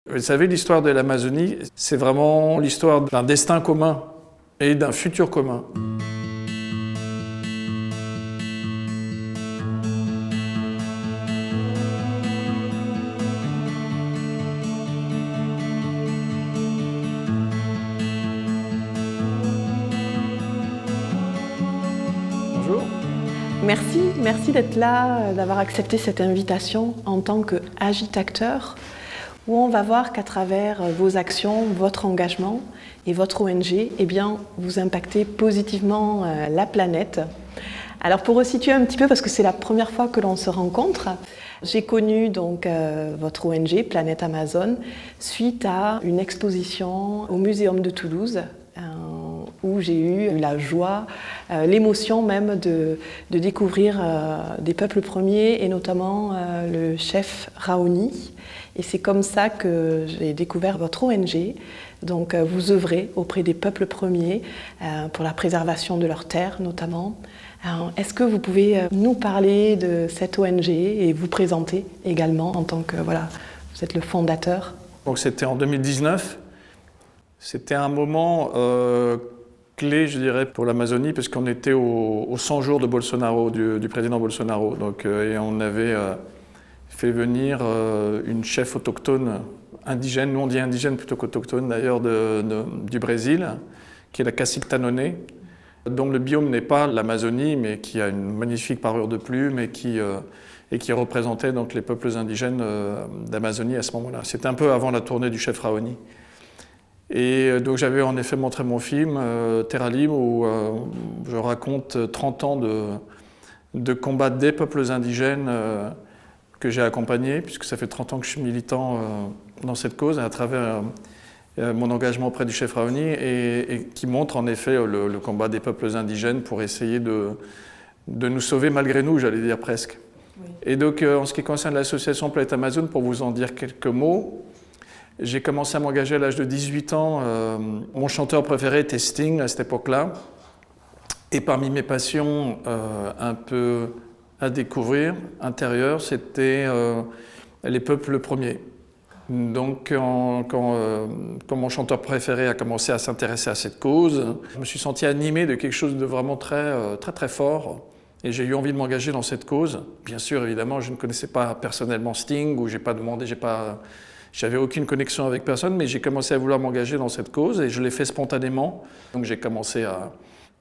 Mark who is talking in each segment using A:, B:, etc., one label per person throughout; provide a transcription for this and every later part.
A: Vous savez, l'histoire de l'Amazonie, c'est vraiment l'histoire d'un destin commun et d'un futur commun. Bonjour.
B: Merci d'être là, d'avoir accepté cette invitation en tant qu'agitateur, où on va voir qu'à travers vos actions, votre engagement et votre ONG, eh bien, vous impactez positivement la planète. Alors pour resituer un petit peu, parce que c'est la première fois que l'on se rencontre, j'ai connu donc votre ONG, Planète Amazon, suite à une exposition au Muséum de Toulouse, où j'ai eu la joie, l'émotion même de découvrir des peuples premiers et notamment le chef Raoni. Et c'est comme ça que j'ai découvert votre ONG. Donc vous œuvrez auprès des peuples premiers pour la préservation de leurs terres notamment. Est-ce que vous pouvez nous parler de cette ONG et vous présenter également en tant que, voilà, vous êtes le fondateur?
A: Donc c'était en 2019. C'était un moment clé, je dirais, pour l'Amazonie, parce qu'on était aux 100 jours de Bolsonaro, du président Bolsonaro. Donc, et on avait fait venir une chef autochtone indigène, nous on dit indigène plutôt qu'autochtone d'ailleurs, du Brésil, qui est la Cacique Tanone, dont le biome n'est pas l'Amazonie, mais qui a une magnifique parure de plumes et qui représentait donc les peuples indigènes d'Amazonie à ce moment-là. C'était un peu avant la tournée du chef Raoni. Et donc j'avais en effet montré mon film, Terra Libre, où je raconte 30 ans de combat des peuples indigènes que j'ai accompagnés, puisque ça fait 30 ans que je suis militant dans cette cause, à travers mon engagement auprès du chef Raoni, et qui montre en effet le combat des peuples indigènes pour essayer de nous sauver malgré nous, j'allais dire presque. Oui. Et donc en ce qui concerne l'association Planète Amazon, pour vous en dire quelques mots, j'ai commencé à m'engager à l'âge de 18 ans. Mon chanteur préféré était Sting à cette époque-là. Et parmi mes passions un peu à découvrir, intérieures, c'était les peuples premiers. Donc quand mon chanteur préféré a commencé à s'intéresser à cette cause, je me suis senti animé de quelque chose de vraiment très fort. Et j'ai eu envie de m'engager dans cette cause. Bien sûr, évidemment, je ne connaissais pas personnellement Sting, ou j'avais aucune connexion avec personne, mais j'ai commencé à vouloir m'engager dans cette cause et je l'ai fait spontanément. Donc j'ai commencé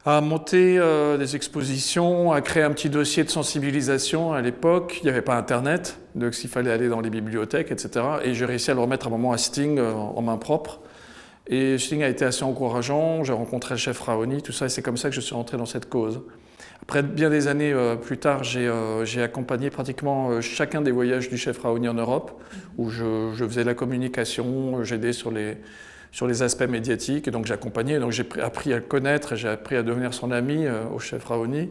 A: à monter des expositions, à créer un petit dossier de sensibilisation à l'époque. Il n'y avait pas Internet, donc il fallait aller dans les bibliothèques, etc. Et j'ai réussi à le remettre à un moment à Sting en main propre. Et Sting a été assez encourageant, j'ai rencontré le chef Raoni, tout ça, et c'est comme ça que je suis rentré dans cette cause. Après bien des années plus tard, j'ai accompagné pratiquement chacun des voyages du chef Raoni en Europe, où je faisais la communication, j'aidais sur les aspects médiatiques, et donc j'accompagnais, donc j'ai appris à le connaître, et j'ai appris à devenir son ami au chef Raoni.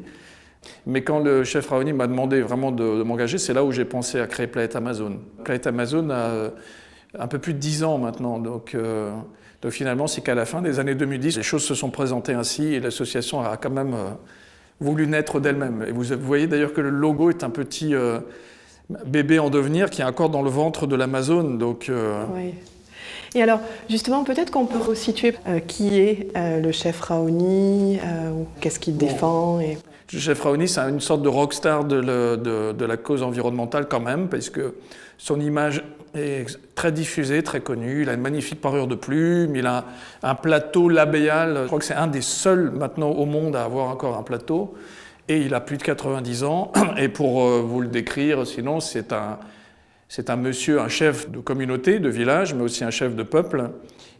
A: Mais quand le chef Raoni m'a demandé vraiment de m'engager, c'est là où j'ai pensé à créer Planète Amazon. Planète Amazon a un peu plus de 10 ans maintenant, donc finalement c'est qu'à la fin des années 2010, les choses se sont présentées ainsi, et l'association a quand même voulu naître d'elle-même. Et vous voyez d'ailleurs que le logo est un petit bébé en devenir qui est encore dans le ventre de l'Amazone. Donc,
B: Oui. Et alors, justement, peut-être qu'on peut resituer qui est le chef Raoni, qu'est-ce qu'il défend et...
A: Le chef Raoni, c'est une sorte de rockstar de la cause environnementale quand même, parce que son image est très diffusée, très connue. Il a une magnifique parure de plumes, il a un plateau labéal. Je crois que c'est un des seuls maintenant au monde à avoir encore un plateau. Et il a plus de 90 ans. Et pour vous le décrire, sinon, c'est un monsieur, un chef de communauté, de village, mais aussi un chef de peuple,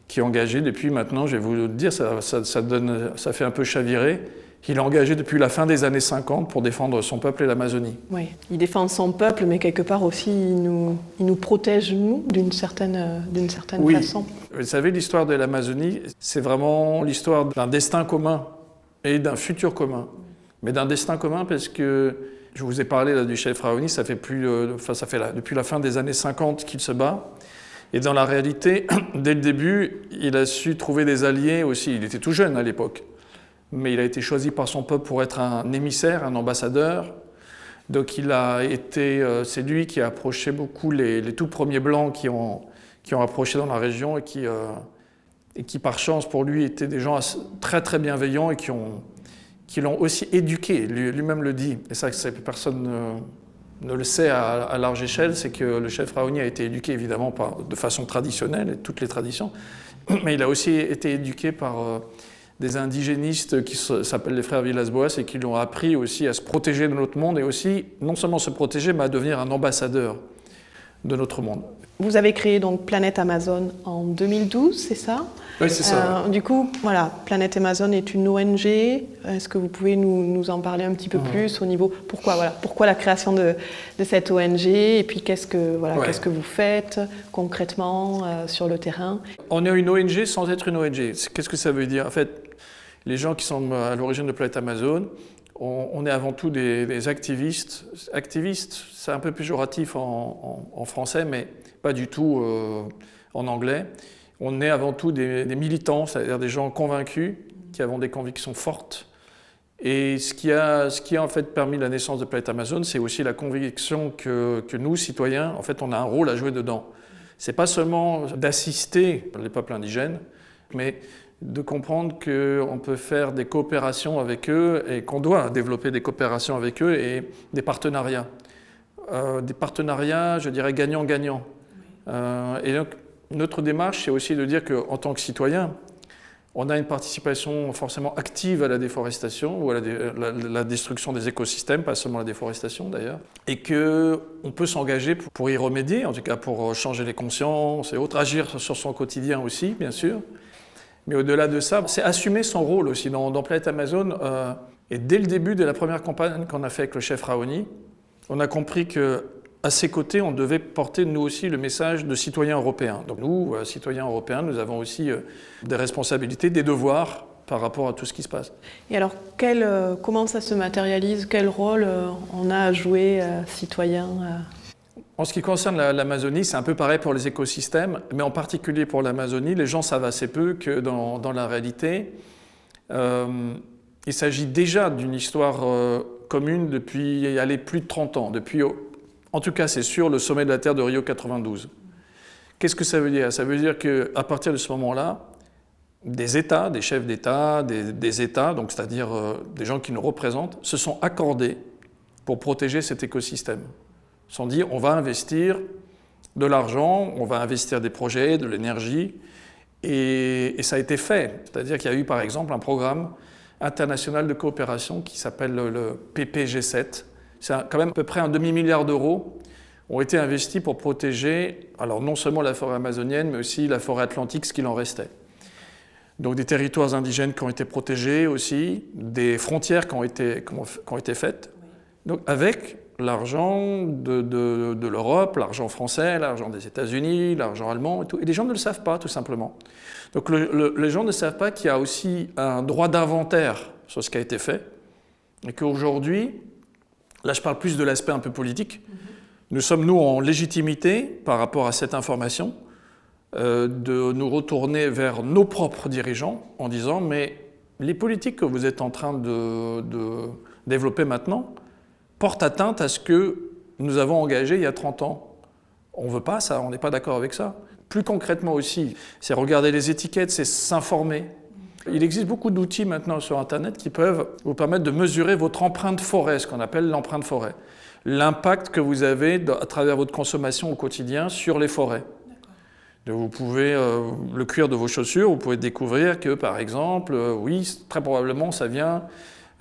A: qui est engagé depuis maintenant, je vais vous le dire, ça fait un peu chavirer. Il est engagé depuis la fin des années 50 pour défendre son peuple et l'Amazonie.
B: Oui, il défend son peuple, mais quelque part aussi, il nous protège, nous, d'une certaine façon.
A: Vous savez, l'histoire de l'Amazonie, c'est vraiment l'histoire d'un destin commun et d'un futur commun. Mais d'un destin commun parce que, je vous ai parlé là, du chef Raoni, ça fait depuis la fin des années 50 qu'il se bat. Et dans la réalité, dès le début, il a su trouver des alliés aussi. Il était tout jeune à l'époque. Mais il a été choisi par son peuple pour être un émissaire, un ambassadeur. Donc c'est lui qui a approché beaucoup les tout premiers Blancs qui ont qui ont approché dans la région et qui, par chance pour lui, étaient des gens très très bienveillants et qui l'ont aussi éduqué. Lui-même le dit, et ça personne ne le sait à large échelle, c'est que le chef Raoni a été éduqué évidemment de façon traditionnelle, et toutes les traditions, mais il a aussi été éduqué par des indigénistes qui s'appellent les frères Villas-Boas et qui l'ont appris aussi à se protéger de notre monde et aussi non seulement se protéger, mais à devenir un ambassadeur de notre monde.
B: Vous avez créé donc Planète Amazon en 2012, c'est ça?
A: Oui, c'est ça.
B: Du coup, voilà, Planète Amazon est une ONG. Est-ce que vous pouvez nous en parler un petit peu plus au niveau pourquoi la création de cette ONG et puis qu'est-ce que vous faites concrètement sur le terrain?
A: On est une ONG sans être une ONG. Qu'est-ce que ça veut dire? En fait, les gens qui sont à l'origine de Planète Amazon, on est avant tout des activistes. Activistes, c'est un peu péjoratif en français, mais pas du tout en anglais. On est avant tout des militants, c'est-à-dire des gens convaincus, qui avons des convictions fortes. Et ce qui a en fait permis la naissance de Planète Amazon, c'est aussi la conviction que nous, citoyens, en fait, on a un rôle à jouer dedans. C'est pas seulement d'assister les peuples indigènes, mais de comprendre qu'on peut faire des coopérations avec eux et qu'on doit développer des coopérations avec eux et des partenariats. Des partenariats, je dirais, gagnant-gagnant. Et donc, notre démarche, c'est aussi de dire qu'en tant que citoyen, on a une participation forcément active à la déforestation ou à la destruction des écosystèmes, pas seulement la déforestation d'ailleurs, et qu'on peut s'engager pour y remédier, en tout cas pour changer les consciences et autres, agir sur son quotidien aussi, bien sûr. Mais au-delà de ça, c'est assumer son rôle aussi dans Planète Amazon. Et dès le début de la première campagne qu'on a fait avec le chef Raoni, on a compris qu'à ses côtés, on devait porter nous aussi le message de citoyens européens. Donc nous, citoyens européens, nous avons aussi des responsabilités, des devoirs par rapport à tout ce qui se passe.
B: Et alors, comment ça se matérialise? Quel rôle on a à jouer, citoyen
A: En ce qui concerne l'Amazonie, c'est un peu pareil pour les écosystèmes, mais en particulier pour l'Amazonie, les gens savent assez peu que dans la réalité, il s'agit déjà d'une histoire commune depuis plus de 30 ans, en tout cas c'est sûr, le sommet de la Terre de Rio 92. Qu'est-ce que ça veut dire? Ça veut dire qu'à partir de ce moment-là, des États, des chefs d'État, des États, donc c'est-à-dire des gens qui nous représentent, se sont accordés pour protéger cet écosystème. Ils se sont dit, on va investir de l'argent, on va investir des projets, de l'énergie, et ça a été fait. C'est-à-dire qu'il y a eu par exemple un programme international de coopération qui s'appelle le PPG7. C'est quand même à peu près 1,5 milliard d'euros ont été investis pour protéger, alors non seulement la forêt amazonienne, mais aussi la forêt atlantique, ce qu'il en restait. Donc des territoires indigènes qui ont été protégés aussi, des frontières qui ont été faites, donc avec l'argent de l'Europe, l'argent français, l'argent des États-Unis, l'argent allemand et tout. Et les gens ne le savent pas, tout simplement. Donc les gens ne savent pas qu'il y a aussi un droit d'inventaire sur ce qui a été fait, et qu'aujourd'hui, là je parle plus de l'aspect un peu politique, nous sommes, nous, en légitimité par rapport à cette information, de nous retourner vers nos propres dirigeants en disant « mais les politiques que vous êtes en train de développer maintenant portent atteinte à ce que nous avons engagé il y a 30 ans. On ne veut pas ça, on n'est pas d'accord avec ça. » Plus concrètement aussi, c'est regarder les étiquettes, c'est s'informer. Il existe beaucoup d'outils maintenant sur Internet qui peuvent vous permettre de mesurer votre empreinte forêt, ce qu'on appelle l'empreinte forêt. L'impact que vous avez à travers votre consommation au quotidien sur les forêts. Vous pouvez, le cuir de vos chaussures, vous pouvez découvrir que, par exemple, oui, très probablement, ça vient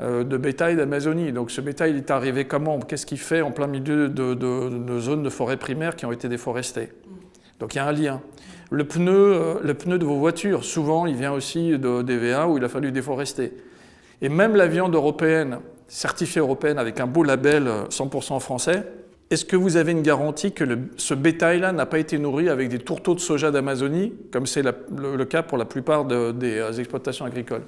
A: de bétail d'Amazonie. Donc ce bétail, il est arrivé comment? Qu'est-ce qu'il fait en plein milieu de zones de forêt primaire qui ont été déforestées? Donc il y a un lien. Le pneu de vos voitures, souvent, il vient aussi de d'EVA où il a fallu déforester. Et même la viande européenne, certifiée européenne avec un beau label 100% français, est-ce que vous avez une garantie que ce bétail-là n'a pas été nourri avec des tourteaux de soja d'Amazonie, comme c'est le cas pour la plupart des exploitations agricoles?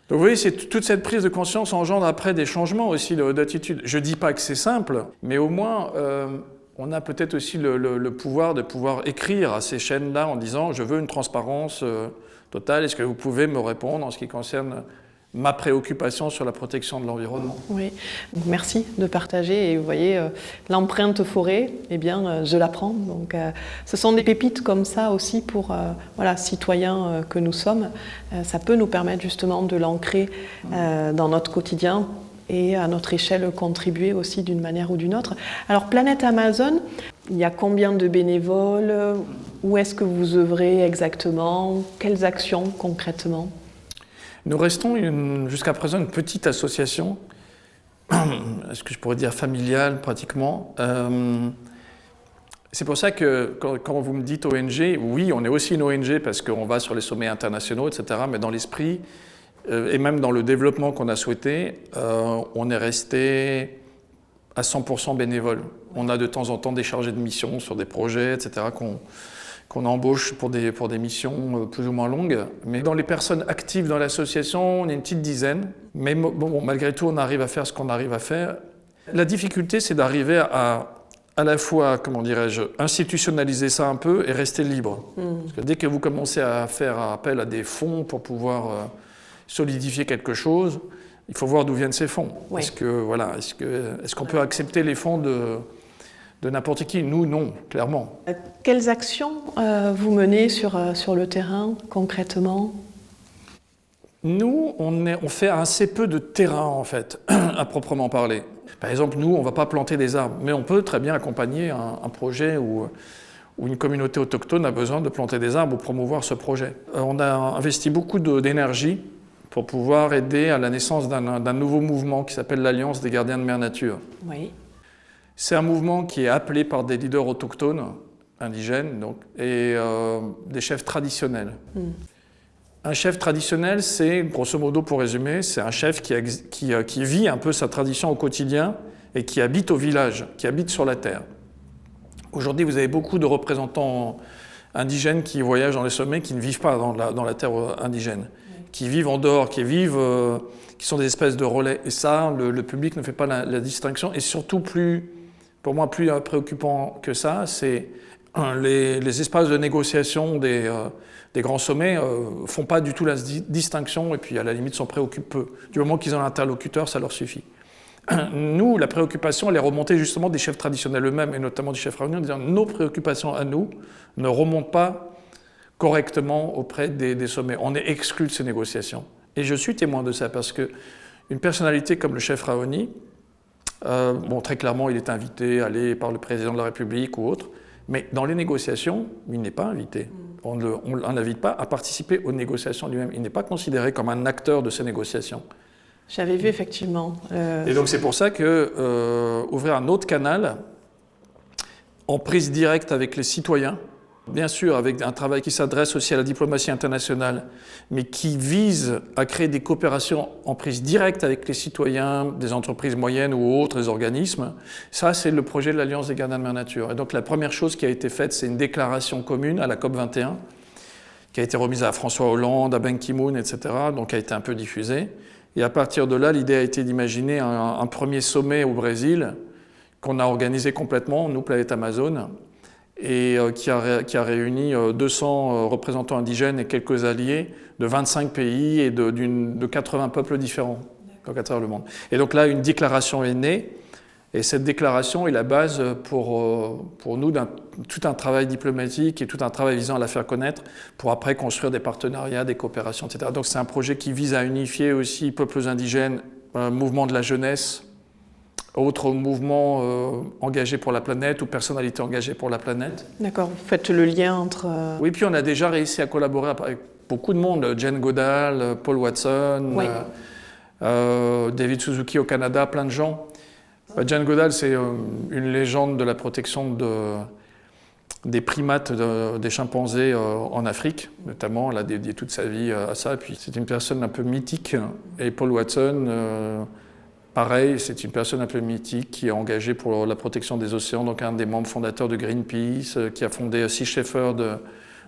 A: Donc vous voyez, toute cette prise de conscience engendre après des changements aussi d'attitude. Je ne dis pas que c'est simple, mais au moins on a peut-être aussi le pouvoir de pouvoir écrire à ces chaînes-là en disant « je veux une transparence totale, est-ce que vous pouvez me répondre en ce qui concerne ma préoccupation sur la protection de l'environnement.
B: Oui, donc merci de partager. Et vous voyez, l'empreinte forêt, eh bien, je la prends. Donc, ce sont des pépites comme ça aussi pour voilà, citoyens que nous sommes. Ça peut nous permettre justement de l'ancrer dans notre quotidien et à notre échelle contribuer aussi d'une manière ou d'une autre. Alors, Planète Amazon, il y a combien de bénévoles? Où est-ce que vous œuvrez exactement? Quelles actions concrètement?
A: Nous restons jusqu'à présent une petite association, est-ce que je pourrais dire familiale pratiquement. C'est pour ça que quand vous me dites ONG, oui, on est aussi une ONG parce qu'on va sur les sommets internationaux, etc. Mais dans l'esprit, et même dans le développement qu'on a souhaité, on est resté à 100% bénévole. On a de temps en temps des chargés de mission sur des projets, etc. qu'on embauche pour des missions plus ou moins longues. Mais dans les personnes actives dans l'association, on est une petite dizaine. Mais bon, malgré tout, on arrive à faire ce qu'on arrive à faire. La difficulté, c'est d'arriver à la fois, comment dirais-je, institutionnaliser ça un peu et rester libre. Parce que dès que vous commencez à faire appel à des fonds pour pouvoir solidifier quelque chose, il faut voir d'où viennent ces fonds.
B: Oui.
A: Est-ce qu'on peut accepter les fonds de n'importe qui? Nous, non, clairement.
B: Quelles actions vous menez sur le terrain, concrètement?
A: Nous, on fait assez peu de terrain, en fait, à proprement parler. Par exemple, nous, on ne va pas planter des arbres, mais on peut très bien accompagner un projet où une communauté autochtone a besoin de planter des arbres ou promouvoir ce projet. On a investi beaucoup d'énergie pour pouvoir aider à la naissance d'un nouveau mouvement qui s'appelle l'Alliance des gardiens de Mère Nature.
B: Oui.
A: C'est un mouvement qui est appelé par des leaders autochtones, indigènes, et des chefs traditionnels. Un chef traditionnel, c'est, grosso modo pour résumer, c'est un chef qui vit un peu sa tradition au quotidien et qui habite au village, qui habite sur la terre. Aujourd'hui, vous avez beaucoup de représentants indigènes qui voyagent dans les sommets, qui ne vivent pas dans la terre indigène, qui vivent en dehors, qui sont des espèces de relais. Et ça, le public ne fait pas la distinction. Et surtout, pour moi, plus préoccupant que ça, c'est les espaces de négociation des grands sommets ne font pas du tout la distinction et puis à la limite s'en préoccupent peu. Du moment qu'ils ont un interlocuteur, ça leur suffit. Nous, la préoccupation, elle est remontée justement des chefs traditionnels eux-mêmes et notamment du chef réunion, en disant nos préoccupations à nous ne remontent pas correctement auprès des sommets. On est exclu de ces négociations. Et je suis témoin de ça parce qu'une personnalité comme le chef Raoni, très clairement, il est invité à aller par le président de la République ou autre, mais dans les négociations, il n'est pas invité. On ne l'invite pas à participer aux négociations lui-même. Il n'est pas considéré comme un acteur de ces négociations.
B: J'avais vu effectivement.
A: Et donc c'est pour ça que ouvrir un autre canal en prise directe avec les citoyens, bien sûr avec un travail qui s'adresse aussi à la diplomatie internationale, mais qui vise à créer des coopérations en prise directe avec les citoyens, des entreprises moyennes ou autres, des organismes, ça c'est le projet de l'Alliance des gardiens de Mère Nature. Et donc la première chose qui a été faite, c'est une déclaration commune à la COP21, qui a été remise à François Hollande, à Ban Ki-moon, etc., donc qui a été un peu diffusée. Et à partir de là, l'idée a été d'imaginer un premier sommet au Brésil, qu'on a organisé complètement, nous, Planète Amazon, et qui a réuni 200 représentants indigènes et quelques alliés de 25 pays et de 80 peuples différents à travers le monde. Et donc là, une déclaration est née, et cette déclaration est la base pour nous d'un tout un travail diplomatique et tout un travail visant à la faire connaître pour après construire des partenariats, des coopérations, etc. Donc c'est un projet qui vise à unifier aussi peuples indigènes, mouvement de la jeunesse, autres mouvements engagés pour la planète ou personnalités engagées pour la planète.
B: D'accord, vous faites le lien entre...
A: Oui, puis on a déjà réussi à collaborer avec beaucoup de monde, Jane Goodall, Paul Watson,
B: oui.
A: David Suzuki au Canada, plein de gens. Jane Goodall, c'est une légende de la protection des primates, des chimpanzés en Afrique, notamment. Elle a dédié toute sa vie à ça. Et puis c'est une personne un peu mythique. Et Paul Watson... pareil, c'est une personne un peu mythique qui est engagée pour la protection des océans, donc un des membres fondateurs de Greenpeace, qui a fondé Sea Shepherd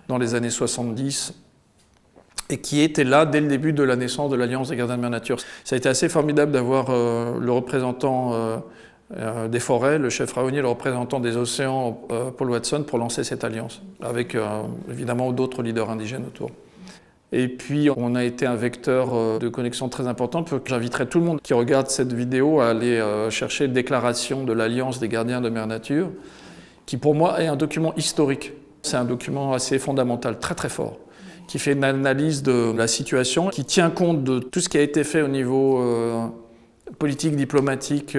A: dans les années 70 et qui était là dès le début de la naissance de l'Alliance des gardiens de Mère Nature. Ça a été assez formidable d'avoir le représentant des forêts, le chef Raoni, le représentant des océans, Paul Watson, pour lancer cette alliance, avec évidemment d'autres leaders indigènes autour. Et puis, on a été un vecteur de connexion très important. J'inviterai tout le monde qui regarde cette vidéo à aller chercher la déclaration de l'Alliance des gardiens de Mère Nature, qui pour moi est un document historique. C'est un document assez fondamental, très très fort, qui fait une analyse de la situation, qui tient compte de tout ce qui a été fait au niveau politique, diplomatique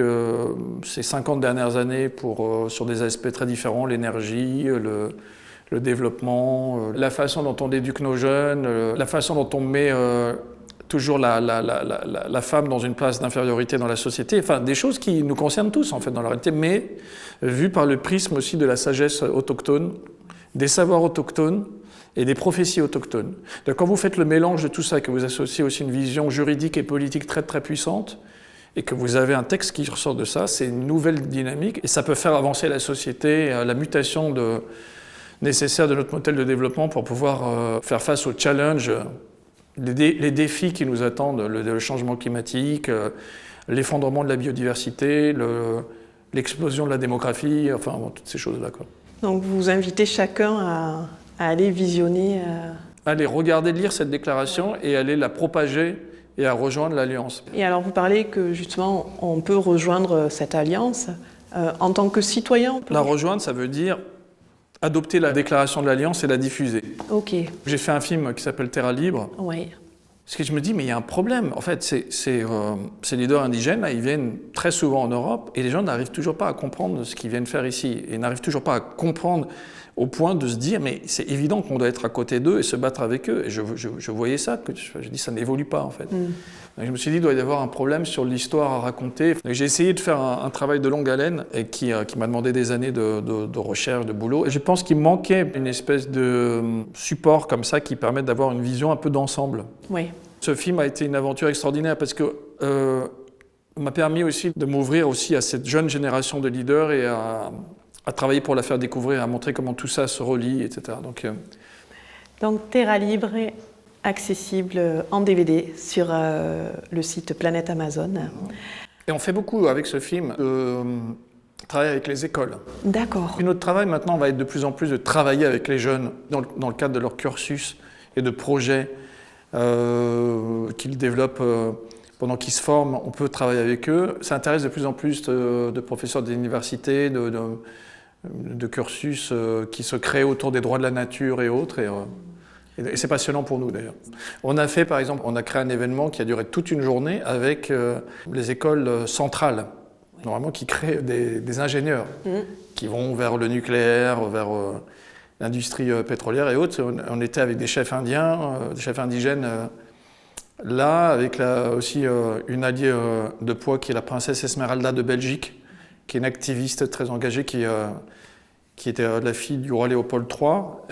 A: ces 50 dernières années sur des aspects très différents, l'énergie, le développement, la façon dont on éduque nos jeunes, la façon dont on met toujours la femme dans une place d'infériorité dans la société, enfin des choses qui nous concernent tous en fait dans la réalité, mais vues par le prisme aussi de la sagesse autochtone, des savoirs autochtones et des prophéties autochtones. Donc quand vous faites le mélange de tout ça, que vous associez aussi une vision juridique et politique très très puissante, et que vous avez un texte qui ressort de ça, c'est une nouvelle dynamique, et ça peut faire avancer la société, la mutation nécessaire de notre modèle de développement pour pouvoir faire face aux challenges, les défis qui nous attendent, le changement climatique, l'effondrement de la biodiversité, l'explosion de la démographie, enfin bon, toutes ces choses-là, quoi.
B: Donc vous invitez chacun à aller visionner.
A: Allez regarder, lire cette déclaration et aller la propager et à rejoindre l'Alliance.
B: Et alors vous parlez que justement on peut rejoindre cette Alliance en tant que citoyen.
A: La rejoindre, ça veut dire adopter la déclaration de l'Alliance et la diffuser.
B: Ok.
A: J'ai fait un film qui s'appelle Terra Libre.
B: Oui.
A: Parce que je me dis, mais il y a un problème. En fait, ces leaders indigènes, là, ils viennent très souvent en Europe et les gens n'arrivent toujours pas à comprendre ce qu'ils viennent faire ici. Et n'arrivent toujours pas à comprendre au point de se dire, mais c'est évident qu'on doit être à côté d'eux et se battre avec eux. Et je voyais ça, je dis, ça n'évolue pas en fait. Donc je me suis dit, il doit y avoir un problème sur l'histoire à raconter. J'ai essayé de faire un travail de longue haleine et qui m'a demandé des années de recherche, de boulot. Et je pense qu'il manquait une espèce de support comme ça qui permette d'avoir une vision un peu d'ensemble.
B: Oui.
A: Ce film a été une aventure extraordinaire parce que m'a permis aussi de m'ouvrir aussi à cette jeune génération de leaders et à travailler pour la faire découvrir, à montrer comment tout ça se relie, etc.
B: Donc Terra Libre est accessible en DVD sur le site Planète Amazon.
A: Et on fait beaucoup avec ce film de travailler avec les écoles.
B: D'accord.
A: Et notre travail maintenant va être de plus en plus de travailler avec les jeunes dans le cadre de leur cursus et de projets qu'ils développent pendant qu'ils se forment. On peut travailler avec eux. Ça intéresse de plus en plus de professeurs d'université, de cursus qui se créent autour des droits de la nature et autres. Et c'est passionnant pour nous d'ailleurs. On a fait par exemple, on a créé un événement qui a duré toute une journée avec les écoles centrales, normalement qui créent des ingénieurs qui vont vers le nucléaire, vers l'industrie pétrolière et autres. On était avec des chefs indiens, des chefs indigènes là, avec aussi une alliée de poids qui est la princesse Esmeralda de Belgique, qui est une activiste très engagée qui était la fille du roi Léopold III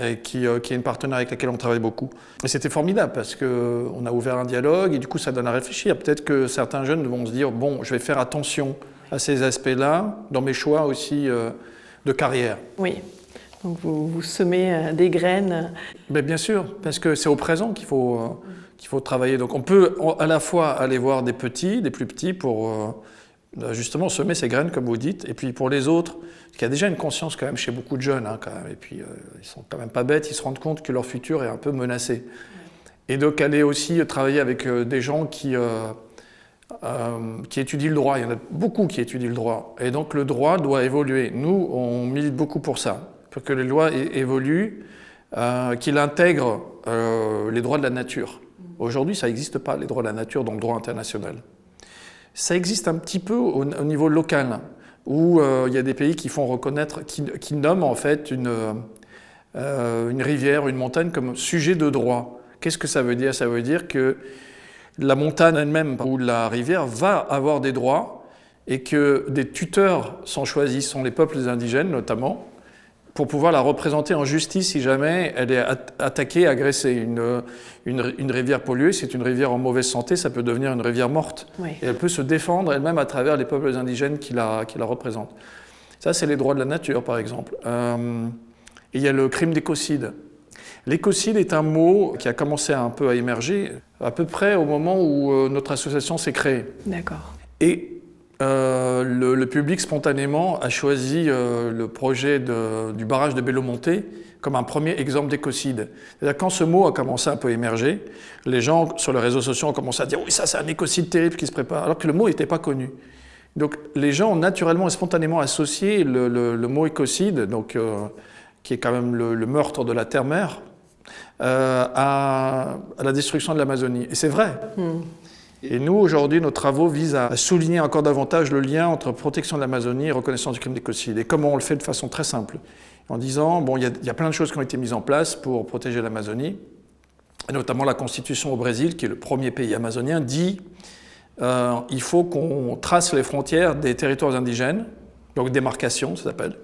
A: et qui est une partenaire avec laquelle on travaille beaucoup. Et c'était formidable parce qu'on a ouvert un dialogue et du coup ça donne à réfléchir. Peut-être que certains jeunes vont se dire « bon, je vais faire attention à ces aspects-là dans mes choix aussi de carrière ».
B: Oui, donc vous semez des graines.
A: Mais bien sûr, parce que c'est au présent qu'il faut travailler. Donc on peut à la fois aller voir des plus petits pour justement semer ces graines comme vous dites, et puis pour les autres, parce qu'il y a déjà une conscience quand même chez beaucoup de jeunes, hein, quand même, et puis ils sont quand même pas bêtes, ils se rendent compte que leur futur est un peu menacé. Et donc aller aussi travailler avec des gens qui étudient le droit, il y en a beaucoup qui étudient le droit, et donc le droit doit évoluer. Nous, on milite beaucoup pour ça, pour que les lois évoluent, qu'il intègre les droits de la nature. Aujourd'hui, ça n'existe pas, les droits de la nature, dans le droit international. Ça existe un petit peu au niveau local, où il y a des pays qui font reconnaître, qui nomment en fait une rivière, une montagne comme sujet de droit. Qu'est-ce que ça veut dire? Ça veut dire que la montagne elle-même ou la rivière va avoir des droits et que des tuteurs sont choisis, sont les peuples indigènes notamment, pour pouvoir la représenter en justice si jamais elle est attaquée, agressée. Une rivière polluée, c'est une rivière en mauvaise santé, ça peut devenir une rivière morte. Oui. Et elle peut se défendre elle-même à travers les peuples indigènes qui la représentent. Ça, c'est les droits de la nature, par exemple. Et il y a le crime d'écocide. L'écocide est un mot qui a commencé un peu à émerger à peu près au moment où notre association s'est créée.
B: D'accord.
A: Et le public spontanément a choisi le projet du barrage de Bello Monte comme un premier exemple d'écocide. C'est-à-dire quand ce mot a commencé à un peu émerger, les gens sur les réseaux sociaux ont commencé à dire « oui, ça c'est un écocide terrible qui se prépare », alors que le mot n'était pas connu. Donc les gens ont naturellement et spontanément associé le mot écocide, donc, qui est quand même le meurtre de la terre-mère, à la destruction de l'Amazonie. Et c'est vrai. Et nous, aujourd'hui, nos travaux visent à souligner encore davantage le lien entre protection de l'Amazonie et reconnaissance du crime d'écocide. Et comment on le fait de façon très simple, en disant, bon, il y a plein de choses qui ont été mises en place pour protéger l'Amazonie, et notamment la Constitution au Brésil, qui est le premier pays amazonien, dit il faut qu'on trace les frontières des territoires indigènes, donc démarcation, ça s'appelle.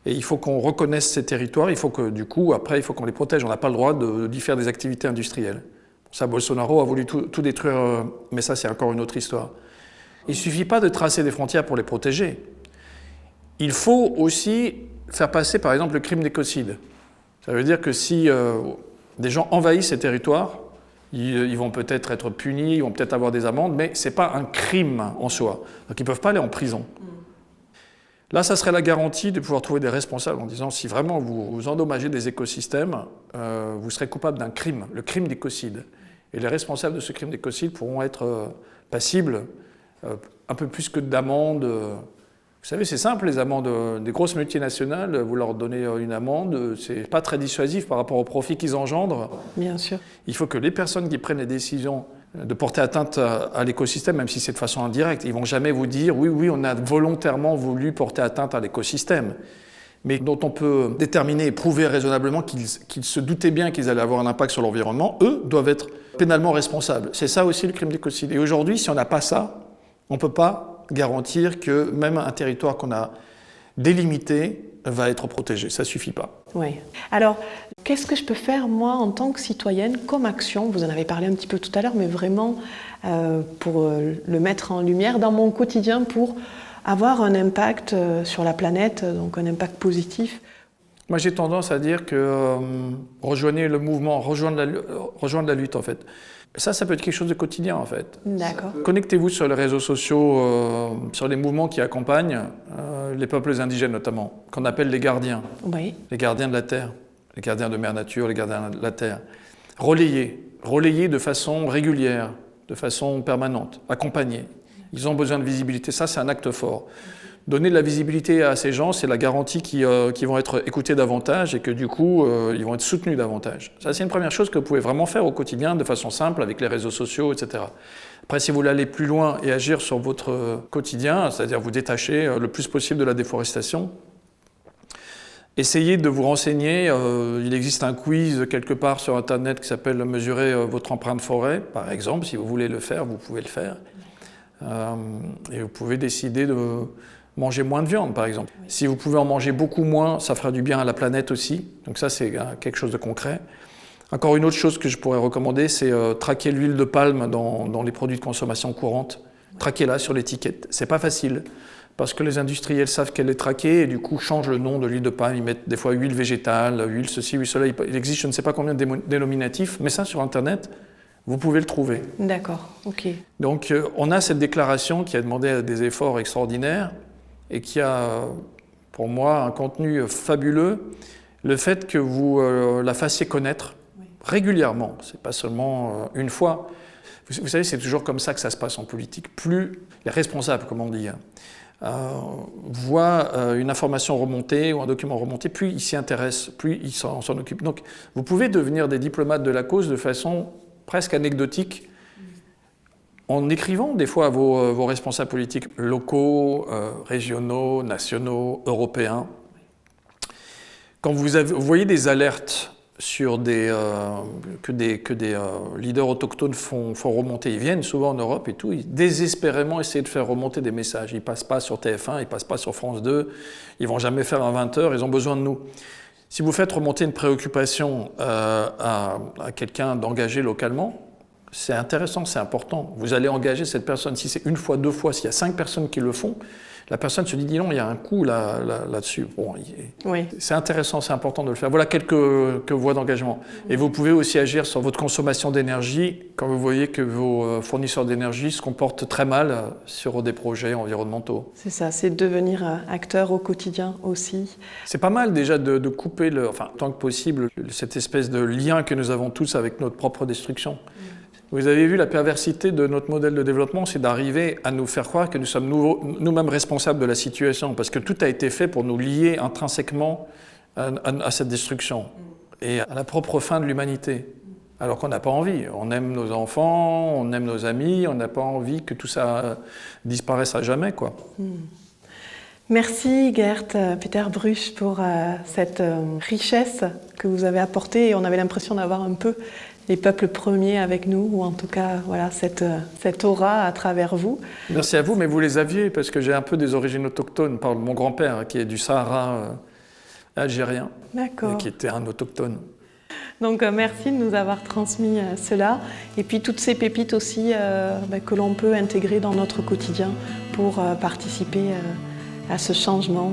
A: Et il faut qu'on reconnaisse ces territoires, il faut que, du coup, après, il faut qu'on les protège. On n'a pas le droit d'y faire des activités industrielles. Ça, Bolsonaro a voulu tout détruire, mais ça, c'est encore une autre histoire. Il ne suffit pas de tracer des frontières pour les protéger. Il faut aussi faire passer, par exemple, le crime d'écocide. Ça veut dire que si des gens envahissent ces territoires, ils vont peut-être être punis, ils vont peut-être avoir des amendes, mais ce n'est pas un crime en soi. Donc ils ne peuvent pas aller en prison. Là, ça serait la garantie de pouvoir trouver des responsables en disant si vraiment vous endommagez des écosystèmes, vous serez coupable d'un crime, le crime d'écocide. Et les responsables de ce crime d'écocide pourront être passibles un peu plus que d'amendes. Vous savez, c'est simple, les amendes des grosses multinationales, vous leur donnez une amende, c'est pas très dissuasif par rapport au profit qu'ils engendrent.
B: Bien sûr.
A: Il faut que les personnes qui prennent les décisions de porter atteinte à l'écosystème, même si c'est de façon indirecte, ils ne vont jamais vous dire « oui, on a volontairement voulu porter atteinte à l'écosystème », mais dont on peut déterminer et prouver raisonnablement qu'ils se doutaient bien qu'ils allaient avoir un impact sur l'environnement, eux doivent être pénalement responsables. C'est ça aussi le crime d'écocide. Et aujourd'hui, si on n'a pas ça, on ne peut pas garantir que même un territoire qu'on a délimité va être protégé. Ça ne suffit pas.
B: Oui. Alors, qu'est-ce que je peux faire, moi, en tant que citoyenne, comme action? Vous en avez parlé un petit peu tout à l'heure, mais vraiment pour le mettre en lumière dans mon quotidien, pour avoir un impact sur la planète, donc un impact positif.
A: Moi, j'ai tendance à dire que rejoignez le mouvement, rejoindre la lutte, en fait. Ça peut être quelque chose de quotidien, en fait.
B: D'accord.
A: Connectez-vous sur les réseaux sociaux, sur les mouvements qui accompagnent les peuples indigènes, notamment, qu'on appelle les gardiens.
B: Oui.
A: Les gardiens de la terre, les gardiens de Mère Nature, les gardiens de la terre. Relayez de façon régulière, de façon permanente, accompagnez. Ils ont besoin de visibilité, ça c'est un acte fort. Donner de la visibilité à ces gens, c'est la garantie qu'ils vont être écoutés davantage et que du coup, ils vont être soutenus davantage. Ça, c'est une première chose que vous pouvez vraiment faire au quotidien, de façon simple, avec les réseaux sociaux, etc. Après, si vous voulez aller plus loin et agir sur votre quotidien, c'est-à-dire vous détacher le plus possible de la déforestation, essayez de vous renseigner. Il existe un quiz quelque part sur Internet qui s'appelle « Mesurer votre empreinte forêt », par exemple. Si vous voulez le faire, vous pouvez le faire. Et vous pouvez décider de manger moins de viande, par exemple. Oui. Si vous pouvez en manger beaucoup moins, ça fera du bien à la planète aussi. Donc ça, c'est quelque chose de concret. Encore une autre chose que je pourrais recommander, c'est traquer l'huile de palme dans les produits de consommation courante. Traquez-la sur l'étiquette. C'est pas facile, parce que les industriels savent qu'elle est traquée et du coup changent le nom de l'huile de palme. Ils mettent des fois huile végétale, huile ceci, huile cela. Il existe je ne sais pas combien de dénominatifs, mais ça, sur Internet, vous pouvez le trouver.
B: D'accord, ok.
A: Donc on a cette déclaration qui a demandé des efforts extraordinaires et qui a, pour moi, un contenu fabuleux. Le fait que vous la fassiez connaître régulièrement, c'est pas seulement une fois. Vous savez, c'est toujours comme ça que ça se passe en politique. Plus les responsables, comme on dit, voient une information remonter ou un document remonter, plus ils s'y intéressent, plus ils s'en occupent. Donc vous pouvez devenir des diplomates de la cause de façon presque anecdotique, en écrivant des fois à vos responsables politiques locaux, régionaux, nationaux, européens. Quand vous voyez des alertes sur que des leaders autochtones font remonter, ils viennent souvent en Europe et tout, ils désespérément essaient de faire remonter des messages. Ils ne passent pas sur TF1, ils ne passent pas sur France 2, ils ne vont jamais faire un 20h, ils ont besoin de nous. Si vous faites remonter une préoccupation à quelqu'un d'engagé localement, c'est intéressant, c'est important. Vous allez engager cette personne. Si c'est une fois, deux fois, s'il y a 5 personnes qui le font, la personne se dit, dis non, il y a un coup là-dessus. Bon,
B: Oui.
A: c'est intéressant, c'est important de le faire. Voilà quelques voies d'engagement. Et vous pouvez aussi agir sur votre consommation d'énergie quand vous voyez que vos fournisseurs d'énergie se comportent très mal sur des projets environnementaux.
B: C'est ça, c'est devenir acteur au quotidien aussi.
A: C'est pas mal déjà de couper, tant que possible, cette espèce de lien que nous avons tous avec notre propre destruction. Vous avez vu la perversité de notre modèle de développement, c'est d'arriver à nous faire croire que nous sommes nous-mêmes responsables de la situation, parce que tout a été fait pour nous lier intrinsèquement à cette destruction et à la propre fin de l'humanité. Alors qu'on n'a pas envie. On aime nos enfants, on aime nos amis, on n'a pas envie que tout ça disparaisse à jamais, quoi.
B: Merci Gert Peter Bruch pour cette richesse que vous avez apportée. On avait l'impression d'avoir un peu les peuples premiers avec nous, ou en tout cas voilà, cette aura à travers vous.
A: Merci à vous, mais vous les aviez, parce que j'ai un peu des origines autochtones par mon grand-père, qui est du Sahara algérien, et qui était un autochtone.
B: Donc merci de nous avoir transmis cela, et puis toutes ces pépites aussi que l'on peut intégrer dans notre quotidien pour participer à ce changement